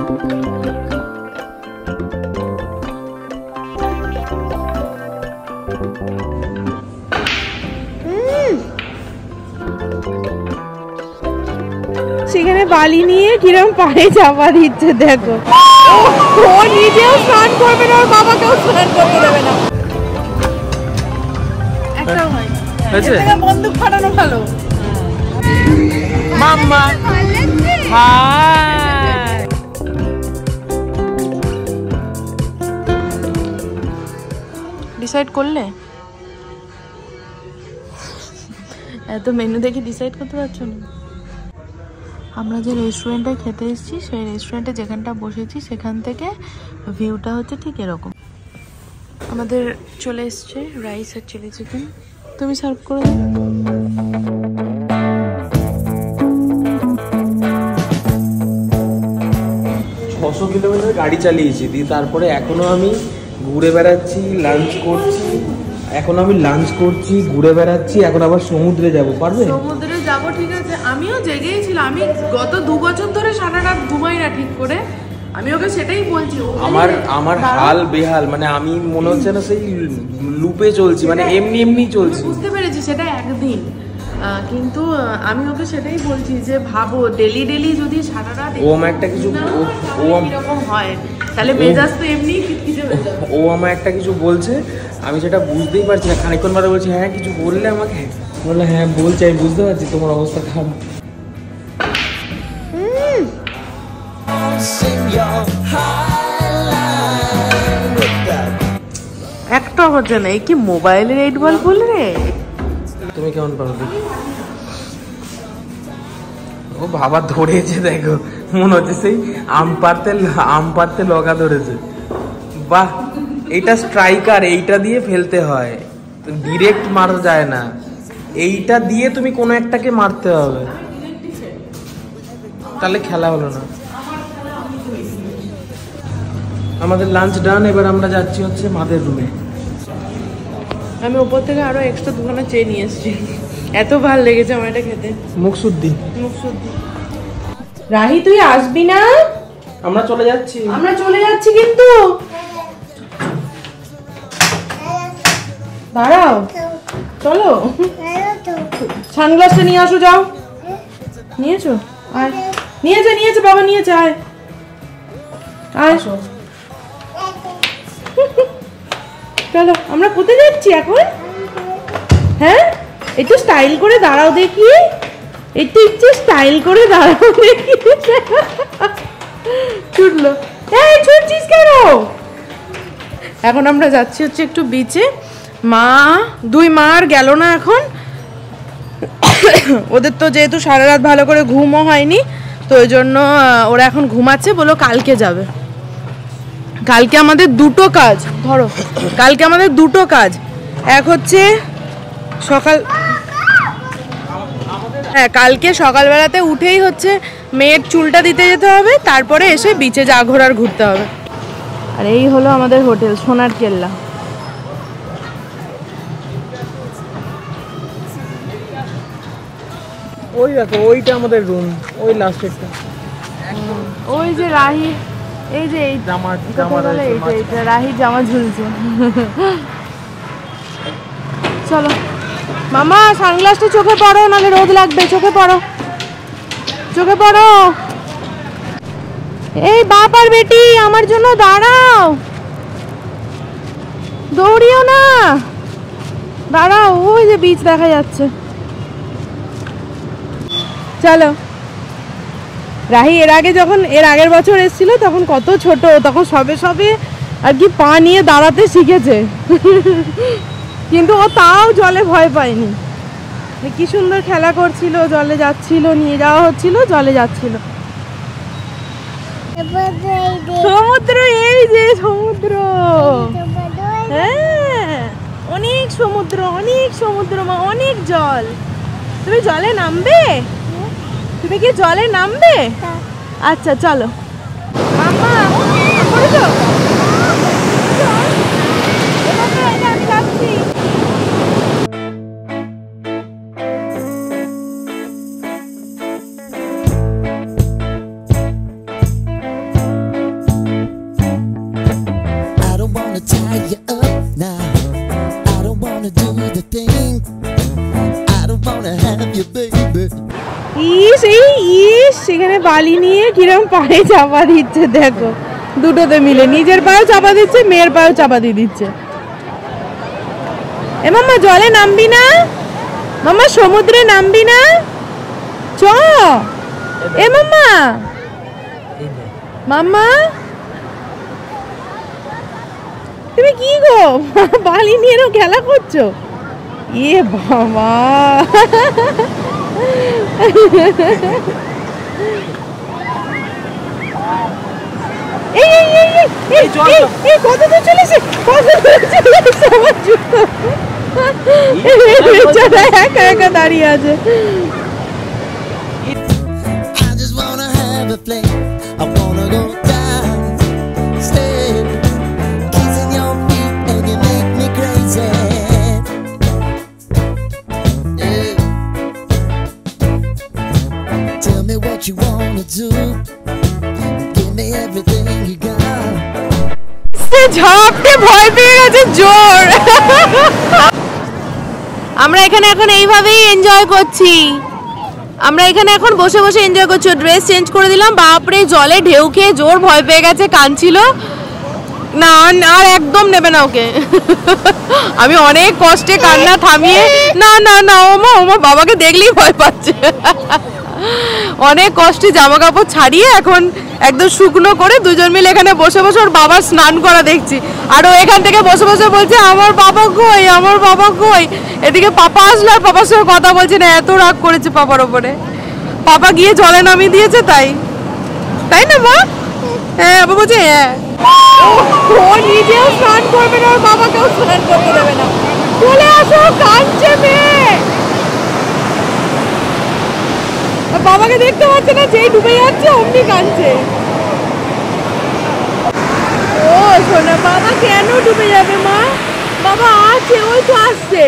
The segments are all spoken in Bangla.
সেখানে বালি নিয়ে কিরম পায়ে চাপা দিচ্ছে দেখো। ও নিজেও স্নান করবে না, ওর বাবাকেও স্নান করতে দেবে না। একটাও হয় বন্দুক ফাটানো ভালো। মাম্মা হাই, ডিসাইড করলে? এত মেনু দেখে ডিসাইড করতে পারছো না? আমরা যে রেস্টুরেন্টে খেতে এসেছি সেই রেস্টুরেন্টে যেখানটা বসেছি সেখান থেকে ভিউটা হচ্ছে ঠিক এরকম। আমাদের চলে এসছে রাইস আর চিলি চিকেন, তুমি সার্ভ করে দাও। 600 কিলোমিটার গাড়ি চালিয়েছি দিয়ে তারপরে এখনো আমি ঘুরে বেড়াচ্ছি, লাঞ্চ করছি, ঘুরে বেড়াচ্ছি, এখন আবার সমুদ্রে যাব। পারবে? সমুদ্রে যাব, ঠিক আছে। আমিও জেগেই ছিলাম, আমি গত 2 বছর ধরে সারা রাত ঘুমাই না ঠিক করে। আমি ওকে সেটাই বলছি, আমার হাল বেহাল, মানে আমি মনে হচ্ছে না সেই লুপে চলছি, মানে এমনি চলছি। বুঝতে পেরেছি সেটা একদিন, কিন্তু আমি ওকে সেটাই বলছি যে ভাবো ডেলি যদি সারা রাত ও আমার একটা কিছু এরকম হয় তাহলে মেজাজ তো এমনি খিটখিটে হয়ে যাবে। ও আমার একটা কিছু বলছে, আমি সেটা বুঝতেই পারছি না। খানিকক্ষণ বাদে বলছি হ্যাঁ কিছু বললে আমাকে, বললে হ্যাঁ বলছি, আমি বুঝতে পারছি তোমার অবস্থা খারাপ। একটা হচ্ছে না, এই কি মোবাইলের 8 বল বল রে। তুমি কেমন পারো দেখি? ও বাবা ধরেছে দেখো, মনে হচ্ছে সেই আম পারতে লগা ধরেছে। বাহ, এইটা স্ট্রাইকার, এইটা দিয়ে ফেলতে হয়, ডিরেক্ট মারা যায় না। এইটা দিয়ে তুমি কোনো একটাকে মারতে হবে, তাহলে খেলা হলো না। আমাদের লাঞ্চ ডান, এবার আমরা যাচ্ছি হচ্ছে মাদের রুমে। আমি উপর থেকে আরো এক্সট্রা 2খানা চেয়ে নিয়ে এসেছি, এত ভালো লেগেছে আমার এটা খেতে। মুখ শুদ্ধি। রাহি তুই আসবি না? আমরা চলে যাচ্ছি কিন্তু দাঁড়াও, চলো। সানগ্লাসটা নিয়ে আসো, যাও। নিয়েছো? আর নিয়েছে বাবা, নিয়েছে। আয় চলো, আমরা কোথায় যাচ্ছি এখন? হ্যাঁ, একটু স্টাইল করে দাঁড়াও দেখি, একটু স্টাইল করে দাঁড়াও দেখি। ছুটলো, এই ছুটছিস কেন? এখন আমরা যাচ্ছি হচ্ছে একটু বিচে। দুই মা আর গেল না এখন, ওদের তো যেহেতু সারা রাত ভালো করে ঘুমও হয়নি, তো ওই জন্য ওরা এখন ঘুমাচ্ছে। বলো কালকে যাবে। কালকে আমাদের দুটো কাজ, এক হচ্ছে কালকে সকালবেলাতে উঠেই হচ্ছে মেয়ের চুলটা দিতে যেতে হবে, তারপরে এসে বিচে যা ঘোরার ঘুরতে হবে। আর এই হলো আমাদের হোটেল সোনার কেল্লা। ওই দেখো, ওইটা আমাদের রুম, ওই লাস্টেরটা। ওই যে রাহি, এই যে জামা রাহি জামা ঝুলছে। চলো মামা, সানগ্লাসটা চোখে পড়ো, নাহলে রোদ লাগবে। চোখে পড়ো। এই বাপ আর বেটি, আমার জন্য দাঁড়াও, দৌড়িও না, দাঁড়াও। ওই যে বিচ দেখা যাচ্ছে, চলো। রাহি এর আগের বছর এসেছিল তখন কত ছোট, তখন সবে আর কি পা নিয়ে দাঁড়াতে শিখেছে, কিন্তু ও তাও জলে ভয় পায়নি। কি সুন্দর খেলা করছিল, জলে যাচ্ছিল, নিয়ে যাওয়া হচ্ছিল, জলে যাচ্ছিল। সমুদ্র, এই যে সমুদ্র, হ্যাঁ অনেক সমুদ্র মা, অনেক জল। তুমি জলে নামবে? তুমি কি জলে নামবে? আচ্ছা চলো মাম্মা, করেছো? আমি যাচ্ছি। বালি নিয়ে কিরম পায়ে চাপা দিচ্ছে দেখো, দুটোতে মিলে নিজের পায়েও চাপা দিচ্ছে, মেয়ের পায়েও চাপা দিয়ে দিচ্ছে। এ মাম্মা জলে নামবি না, মাম্মা সমুদ্রে নামবি না, চ। এ মাম্মা, মাম্মা তুমি কি গো বালি নিয়ে খেলা করছো? এ বাবা কত দূর চলেছে, আমার জুতো একা একা দাঁড়িয়ে আছে। ঝাপটে ভয় পেয়ে গেছে জোর। আমরা এখানে এখন এইভাবেই এনজয় করছি, আমরা এখানে এখন বসে বসে এনজয় করছি। ড্রেস চেঞ্জ করে দিলাম, বাপরে জলে ঢেউ খেয়ে জোর ভয় পেয়ে গেছে, কাঁদছিল না, আর একদম নেবে না ওকে। আমি অনেক কষ্টে কান্না থামিয়ে, না না না ওমা বাবাকে দেখলেই ভয় পাচ্ছে। অনেক কষ্টে জামা কাপড় ছাড়িয়ে এখন একদম শুকনো করে দুজন মিলে এখানে বসে বসে ওর বাবার স্নান করা দেখছি। আর ও এখান থেকে বসে বসে বলছে আমার বাবা কই, আমার বাবা কই। এদিকে পাপা আসলো আর পাপার সঙ্গে কথা বলছে না, এত রাগ করেছে পাপার ওপরে। পাপা গিয়ে জলে নামিয়ে দিয়েছে, তাই তাই না মা? হ্যাঁ বাবা বলছে হ্যাঁ। ও নিজেও স্নান করবে না, ওর বাবাকেও স্নান করতে দেবে না। চলে আসো, কাঁদছে মেয়ে, বাবাকে দেখতে পাচ্ছে না, যেই ডুবে যাচ্ছে অমনি কাঁদছে। ও সোনা বাবা কেন ডুবে যাবে মা, বাবা আছে, ওই তো আসছে,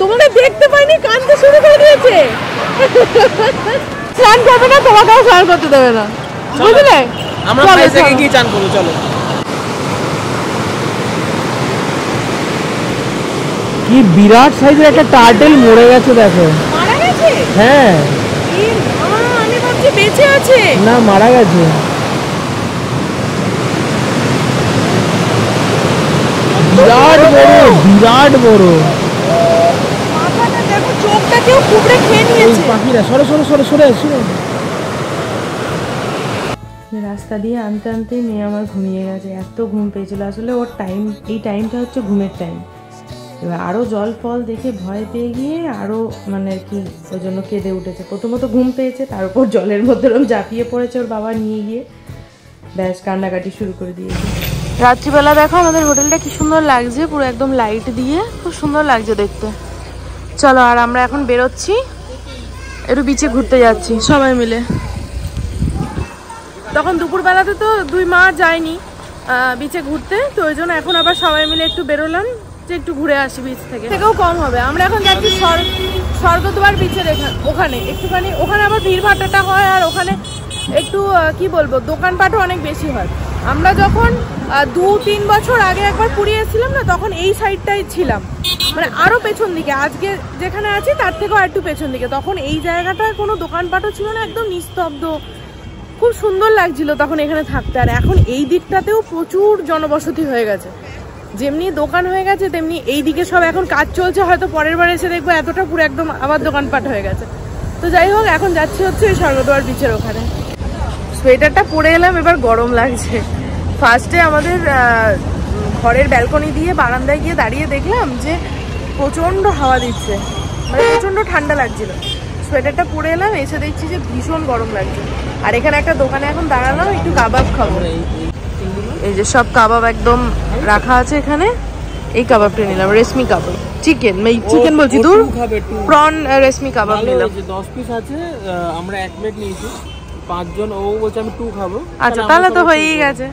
তোমাকে দেখতে পাইনি, কাঁদতে শুরু করে দিয়েছে। স্নান করবে না, তোমাকেও স্নান করতে দেবে না, বুঝলে? আমরা পয়সা কি চান করব, চলো। কি বিরাট সাইজের একটা টার্টেল মরে গেছে, দেখো। মারা গেছে? হ্যাঁ, আমি ভাবছি বেঁচে আছে। না, মারা গেছে। বিরাট বড়, বিরাট বড়। মাথাটা দেখো, চোখটা কেউ কুবড়ে খেয়ে নিয়েছে। পাখিরা সরে সরে সরে সরে সরে। রাস্তা দিয়ে আনতে আনতেই মেয়ে আমার ঘুমিয়ে গেছে, এত ঘুম পেয়েছিল। আসলে ওর টাইম, এই টাইমটা হচ্ছে ঘুমের টাইম। এবার আরও জল ফল দেখে ভয় পেয়ে গিয়ে আরও মানে আর কি ওই জন্য কেঁদে উঠেছে। প্রথমত ঘুম পেয়েছে, তার উপর জলের মধ্যে ওরকম ঝাঁপিয়ে পড়েছে ওর বাবা নিয়ে গিয়ে, ব্যাস কান্নাকাটি শুরু করে দিয়েছে। রাত্রিবেলা দেখো আমাদের হোটেলটা কি সুন্দর লাগছে, পুরো একদম লাইট দিয়ে, খুব সুন্দর লাগছে দেখতে। চলো, আর আমরা এখন বেরোচ্ছি, একটু বিচে ঘুরতে যাচ্ছি সবাই মিলে। তখন দুপুরবেলাতে তো দুই মা যায়নি বিচে ঘুরতে, তো ওই জন্য এখন আবার সবাই মিলে একটু বেরোলাম যে একটু ঘুরে আসি বিচ থেকেও কম হবে। আমরা এখন যাচ্ছি স্বর্গদ্বার বিচের ওখানে একটুখানি, ওখানে আবার ভিড় ভাট্টাটা হয়, আর ওখানে একটু কি বলবো দোকানপাটও অনেক বেশি হয়। আমরা যখন 2-3 বছর আগে একবার পুরী এসেছিলাম না, তখন এই সাইডটাই ছিলাম, মানে আরও পেছন দিকে, আজকে যেখানে আছি তার থেকেও একটু পেছন দিকে। তখন এই জায়গাটার কোনো দোকানপাটও ছিল না, একদম নিস্তব্ধ, খুব সুন্দর লাগছিল তখন এখানে থাকতে। আর এখন এই দিকটাতেও প্রচুর জনবসতি হয়ে গেছে, যেমনি দোকান হয়ে গেছে তেমনি এই দিকে সব এখন কাজ চলছে, হয়তো পরের বার এসে দেখবো এতটা পুরো একদম আবার দোকানপাট হয়ে গেছে। তো যাই হোক, এখন যাচ্ছি হচ্ছে ওই স্বর্গদ্বার বিচের ওখানে। সোয়েটারটা পরে এলাম, এবার গরম লাগছে। ফার্স্টে আমাদের ঘরের ব্যালকনি দিয়ে বারান্দায় গিয়ে দাঁড়িয়ে দেখলাম যে প্রচণ্ড হাওয়া দিচ্ছে, মানে প্রচণ্ড ঠান্ডা লাগছিল। সোয়েটারটা পরে এলাম, এসে দেখছি যে ভীষণ গরম লাগছে। আর এখানে একটা দোকানে এখন দাঁড়ালাম, একটু কাবাব খাবো। এই যে সব কাবাব একদম রাখা আছে এখানে, এই কাবাবটা নিলাম, রেশমি কাবাব, চিকেন বলছি, দূর প্রন রেশমি কাবাব নিলাম। 10 পিস আছে, আমরা 1 প্লেট নিয়েছি, 5 জন, ও বলছে আমি 2 খাবো। আচ্ছা, তাহলে তো হয়েই গেছে,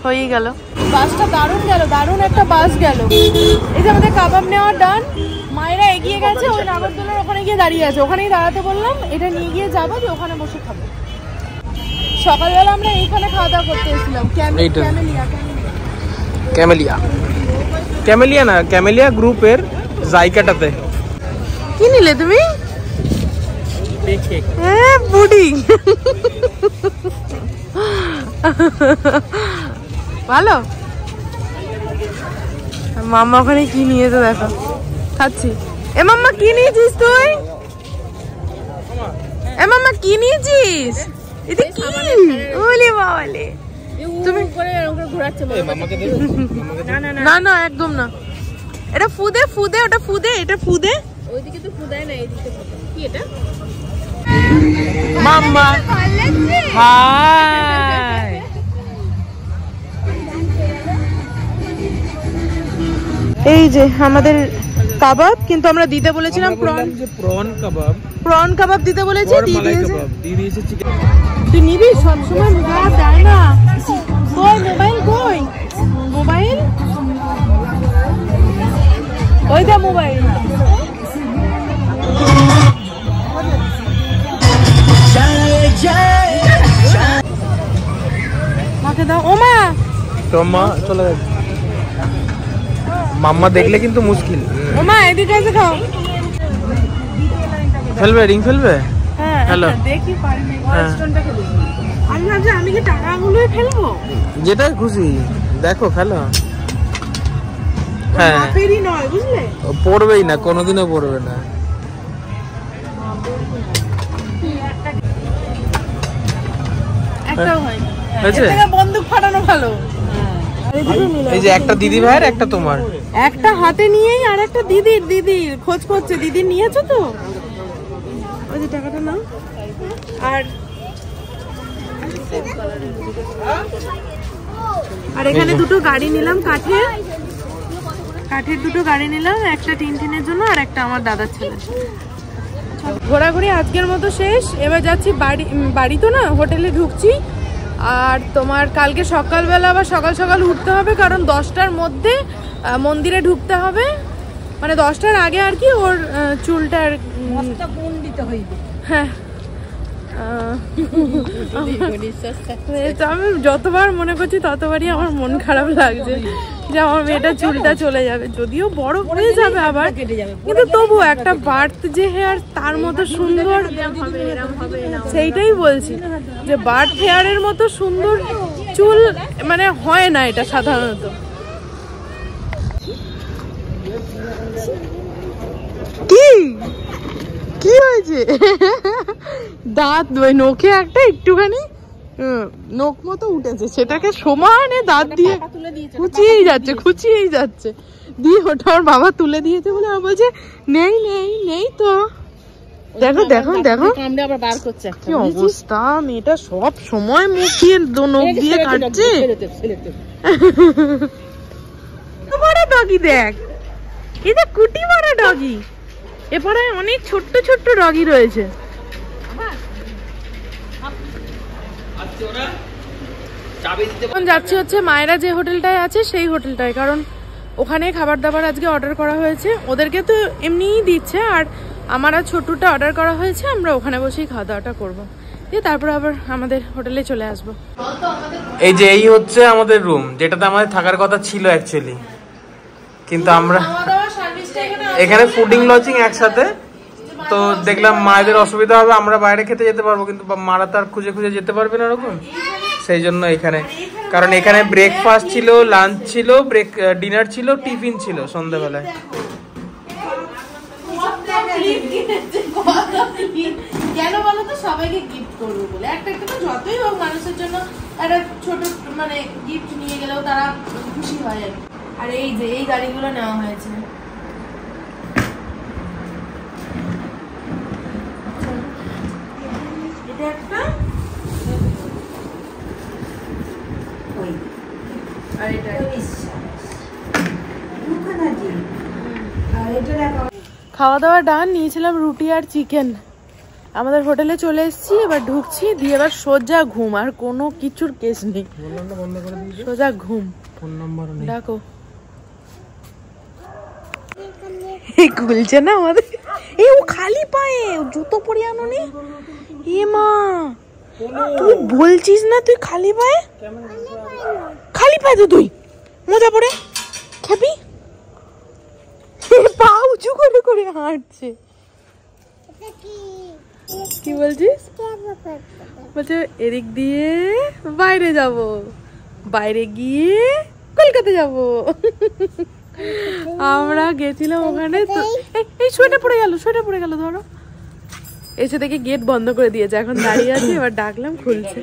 হয়েই গেল। বাসটা দারুণ গেল, দারুণ একটা বাস গেল। এই যে আমাদের কাবাব নেওয়া ডান, মায়েরা এগিয়ে গেছে, ওই নাগরদোলার ওখানে গিয়ে দাঁড়িয়ে আছে, ওখানেই দাঁড়াতে বললাম, এটা নিয়ে গিয়ে যাবো, যে ওখানে বসে খাবো। সকালবেলা আমরা এইখানে খাওয়া দাওয়া করতে এসেছিলাম, ক্যামেলিয়া গ্রুপের জায়গাটাতে। কি নিলে তুমি? বুড়ি ভালো। মাম্মা ওখানে কি নিয়েছে দেখো, খাচ্ছি। এ মাম্মা কি নিয়েছিস তুই? এ মাম্মা কি নিয়েছিস? এটা কি? ওলে বাবালে, তুমি না না একদম না। এটা ফুদে ফুদে, ওটা ফুদে, এটা ফুদে। ওইদিকে তো ফুদায় না, এইদিকে কি এটা? মাম্মা হাই। এই যে আমাদের কাবাব, কিন্তু আমরা দিতে বলেছিলাম প্রন কাবাব দিতে বলেছি, দিয়ে দিয়েছে চিকেন। তুই নিবি সবসময় মোবাইল দেয় না। কই মোবাইল, কই মোবাইল? ওই দা মোবাইল। মাকে দাও। ও মা, তোমা চলে যাবে। মাম্মা দেখলে কিন্তু মুশকিল। ও মা এদিকে এসে খাও। ফেলবে, রিং ফেলবে। হ্যাঁ হ্যালো, দেখি পারি না। ওয়েস্টার্নটা খেলবো। আমি ভাবছি আমি কি টাকাগুলোই ফেলবো? যেটা খুশি দেখো ফেলো। হ্যাঁ ফেরি নয় বুঝলে, পড়বেই না, কোনোদিনও পড়বে না। একটাও হয় হয়েছে? বন্দুক ফাটানো ভালো। এই যে একটা দিদি ভাইয়ের, একটা তোমার। একটা হাতে নিয়েই আর একটা দিদির খোঁজ করছে। দিদি নিয়েছো তো? ওই যে টাকাটা নাও। আর এখানে দুটো গাড়ি নিলাম, কাঠের দুটো গাড়ি নিলাম, একটা টিনের জন্য আর একটা আমার দাদার ছেলে। ঘোরাঘুরি আজকের মতো শেষ। এবার যাচ্ছি বাড়ি তো না, হোটেলে ঢুকছি। আর তোমার কালকে সকালবেলা আবার সকাল সকাল উঠতে হবে, কারণ 10টার মধ্যে মন্দিরে ঢুকতে হবে, মানে 10টার আগে আর কি। ওর চুলটার দিতে হইবে। হ্যাঁ, আমি যতবার মনে করছি ততবারই আমার মন খারাপ লাগছে যে আমার মেয়েটা চুলটা চলে যাবে। যদিও বড় হয়ে যাবে আবার, কিন্তু তবু একটা বার্থ যে হেয়ার তার মতো সুন্দর, সেইটাই বলছি যে বার্থ হেয়ারের মতো সুন্দর চুল মানে হয় না এটা সাধারণত। কি হয়েছে? দাঁত নখে একটা একটুখানি নখ মতো উঠেছে, সেটাকে সমানে দাঁত দিয়ে খুঁচিয়েই যাচ্ছে। দিয়ে ওটা ওর বাবা তুলে দিয়েছে বলে আমার বলছে নেই নেই নেই তো। দেখো দেখো দেখো কি অবস্থা, মেয়েটা সব সময় মুখ দিয়ে নখ দিয়ে কাটছে। বড় ডগি দেখ, এই যে কুটি বড় ডগি। এ পাড়ায় অনেক ছোট্ট ছোট্ট ডগি রয়েছে। এখন যাচ্ছি হচ্ছে মায়েরা যে হোটেলটায় আছে সেই হোটেলটায়, কারণ ওখানে খাবার দাবার আজকে অর্ডার করা হয়েছে। ওদেরকে তো এমনিই দিচ্ছে, আর আমার আর ছোটুটা অর্ডার করা হয়েছে। আমরা ওখানে বসেই খাওয়া দাওয়াটা করবো, দিয়ে তারপর আবার আমাদের হোটেলে চলে আসবো। এই যে এই হচ্ছে আমাদের রুম, যেটাতে আমাদের থাকার কথা ছিল অ্যাকচুয়ালি, কিন্তু আমরা এখানে ফুডিং লজিং একসাথে। তো দেখলাম মায়েদের অসুবিধা হবে, আমরা বাইরে খেতে যেতে পারবো, কিন্তু মারা তো আর খুঁজে খুঁজে যেতে পারবে না ওরকম। সেই জন্য এখানে, কারণ এখানে ব্রেকফাস্ট ছিল, লাঞ্চ ছিল, ডিনার ছিল, টিফিন ছিল সন্ধ্যাবেলায়। কেন বলো তো? সবাইকে গিফট করবো বলে একটা একটা, যতই হোক মানুষের জন্য একটা ছোট মানে গিফট নিয়ে গেলেও তারা খুশি হয়। আর এই যে এই গাড়িগুলো নেওয়া হয়েছে, এটা একটা, আর এটা খাওয়া দাওয়া ডান। নিয়েছিলাম রুটি আর চিকেন। আমাদের হোটেলে চলে এসেছি, এবার ঢুকছি, দিয়ে এবার সোজা ঘুম, আর কোনো কিছুর কেস নেই, সোজা ঘুম। ফোন নাম্বার ডাকো। খুলছে না আমাদের। ও খালি পায়ে, জুতো পরে আনো নি। এ মা, তুই বলছিস না তুই খালি পায়ে? তো তুই মজা পড়ে খাবি। পা উঁচু করে করে হাঁটছে। কি বলছিস? বলছে এদিক দিয়ে বাইরে যাব, বাইরে গিয়ে কলকাতা যাব। আমরা গেছিলাম ওখানে তো এই সোয়েটার পড়ে গেল ধরো। এসে দেখে গেট বন্ধ করে দিয়েছে, এখন দাঁড়িয়ে আছে, এবার ডাকলাম খুলছে।